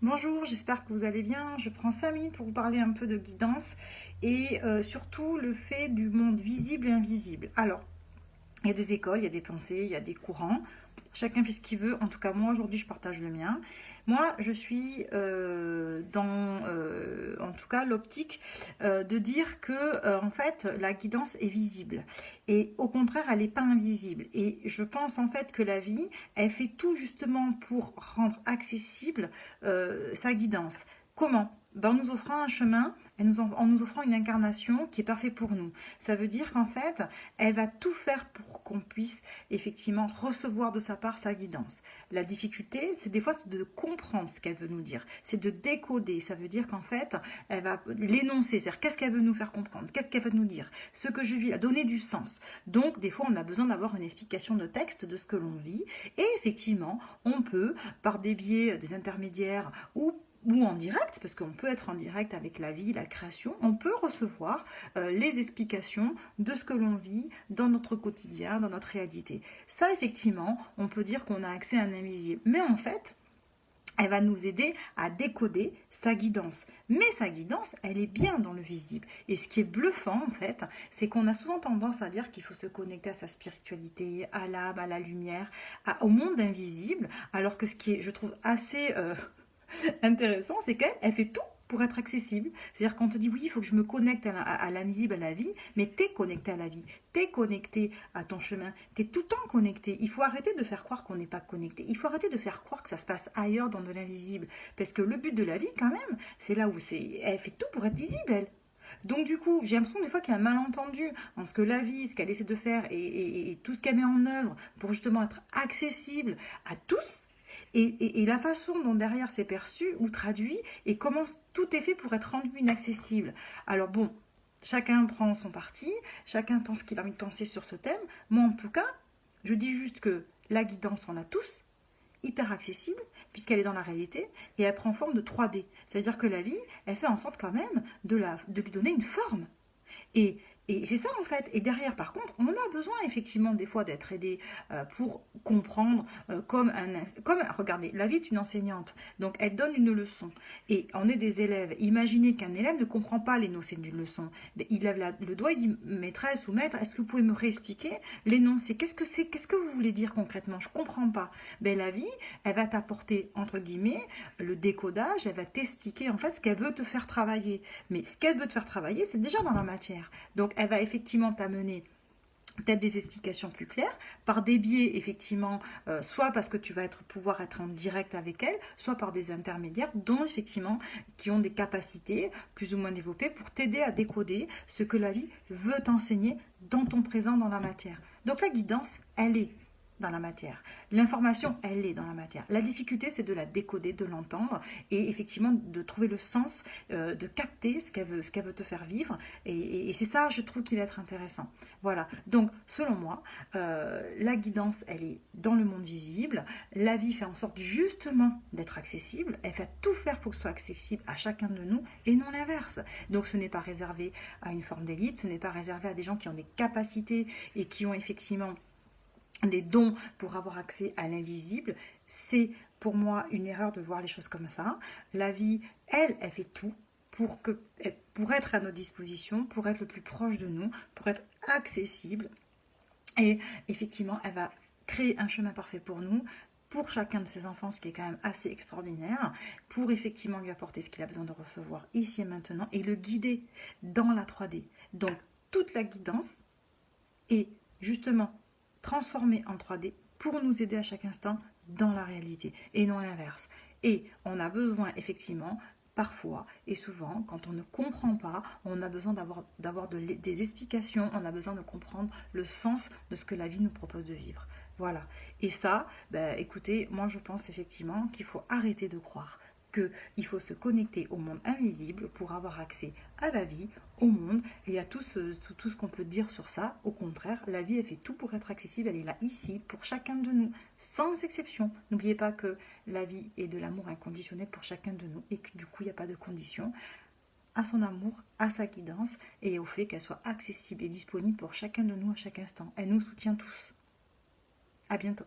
Bonjour, j'espère que vous allez bien. Je prends 5 minutes pour vous parler un peu de guidance et surtout le fait du monde visible et invisible. Alors, il y a des écoles, il y a des pensées, il y a des courants. Chacun fait ce qu'il veut. En tout cas, moi, aujourd'hui, je partage le mien. Moi, je suis en tout cas, l'optique de dire que, en fait, la guidance est visible. Et au contraire, elle n'est pas invisible. Et je pense, en fait, que la vie, elle fait tout justement pour rendre accessible sa guidance. Comment? Ben, en nous offrant un chemin, en nous offrant une incarnation qui est parfaite pour nous. Ça veut dire qu'en fait, elle va tout faire pour qu'on puisse effectivement recevoir de sa part sa guidance. La difficulté, c'est des fois de comprendre ce qu'elle veut nous dire. C'est de décoder. Ça veut dire qu'en fait, elle va l'énoncer. C'est-à-dire qu'est-ce qu'elle veut nous faire comprendre? Qu'est-ce qu'elle veut nous dire? Ce que je vis, à donner du sens. Donc, des fois, on a besoin d'avoir une explication de texte de ce que l'on vit. Et effectivement, on peut, par des biais des intermédiaires ou en direct, parce qu'on peut être en direct avec la vie, la création, on peut recevoir les explications de ce que l'on vit dans notre quotidien, dans notre réalité. Ça, effectivement, on peut dire qu'on a accès à un invisible. Mais en fait, elle va nous aider à décoder sa guidance. Mais sa guidance, elle est bien dans le visible. Et ce qui est bluffant, en fait, c'est qu'on a souvent tendance à dire qu'il faut se connecter à sa spiritualité, à l'âme, à la lumière, au monde invisible, alors que ce qui est, je trouve, assez intéressant, c'est qu'elle fait tout pour être accessible. C'est-à-dire qu'on te dit oui, il faut que je me connecte à l'invisible, à la vie, mais t'es connecté à la vie, t'es connecté à ton chemin, t'es tout le temps connecté. Il faut arrêter de faire croire qu'on n'est pas connecté. Il faut arrêter de faire croire que ça se passe ailleurs dans de l'invisible. Parce que le but de la vie, quand même, c'est là où c'est. Elle fait tout pour être visible, elle. Donc du coup, j'ai l'impression des fois qu'il y a un malentendu en ce que la vie, ce qu'elle essaie de faire et tout ce qu'elle met en œuvre pour justement être accessible à tous, et la façon dont derrière c'est perçu ou traduit et comment tout est fait pour être rendu inaccessible. Alors bon, chacun prend son parti, chacun pense qu'il a envie de penser sur ce thème. Moi en tout cas, je dis juste que la guidance, on l'a tous, hyper accessible, puisqu'elle est dans la réalité, et elle prend forme de 3D. C'est-à-dire que la vie, elle fait en sorte quand même de lui donner une forme. Et, et c'est ça en fait. Et derrière, par contre, on a besoin effectivement des fois d'être aidé pour comprendre regardez, la vie est une enseignante, donc elle donne une leçon. Et on est des élèves. Imaginez qu'un élève ne comprend pas l'énoncé d'une leçon. Il lève le doigt, il dit maîtresse ou maître, est-ce que vous pouvez me réexpliquer l'énoncé? Qu'est-ce que vous voulez dire concrètement? Je comprends pas. Ben la vie, elle va t'apporter entre guillemets le décodage, elle va t'expliquer en fait ce qu'elle veut te faire travailler. Mais ce qu'elle veut te faire travailler, c'est déjà dans la matière. Donc elle va effectivement t'amener peut-être des explications plus claires, par des biais effectivement, soit parce que tu vas pouvoir être en direct avec elle, soit par des intermédiaires, dont effectivement, qui ont des capacités plus ou moins développées pour t'aider à décoder ce que la vie veut t'enseigner dans ton présent, dans la matière. Donc la guidance, elle est dans la matière. L'information, elle est dans la matière. La difficulté, c'est de la décoder, de l'entendre et effectivement de trouver le sens, de capter ce qu'elle veut te faire vivre. Et c'est ça, je trouve, qui va être intéressant. Voilà. Donc, selon moi, la guidance, elle est dans le monde visible. La vie fait en sorte justement d'être accessible. Elle fait tout faire pour que ce soit accessible à chacun de nous et non l'inverse. Donc, ce n'est pas réservé à une forme d'élite, ce n'est pas réservé à des gens qui ont des capacités et qui ont effectivement des dons pour avoir accès à l'invisible. C'est pour moi une erreur de voir les choses comme ça. La vie, elle fait tout pour être à nos dispositions, pour être le plus proche de nous, pour être accessible. Et effectivement, elle va créer un chemin parfait pour nous, pour chacun de ses enfants, ce qui est quand même assez extraordinaire, pour effectivement lui apporter ce qu'il a besoin de recevoir ici et maintenant, et le guider dans la 3D. Donc, toute la guidance est justement transformée en 3D pour nous aider à chaque instant dans la réalité et non l'inverse. Et on a besoin effectivement, parfois et souvent, quand on ne comprend pas, on a besoin d'avoir des explications, on a besoin de comprendre le sens de ce que la vie nous propose de vivre. Voilà. Et ça, ben, écoutez, moi je pense effectivement qu'il faut arrêter de croire qu'il faut se connecter au monde invisible pour avoir accès à la vie, au monde et à tout ce qu'on peut dire sur ça. Au contraire, la vie, elle fait tout pour être accessible, elle est là ici pour chacun de nous, sans exception. N'oubliez pas que la vie est de l'amour inconditionnel pour chacun de nous et que du coup, il n'y a pas de condition à son amour, à sa guidance et au fait qu'elle soit accessible et disponible pour chacun de nous à chaque instant. Elle nous soutient tous. À bientôt.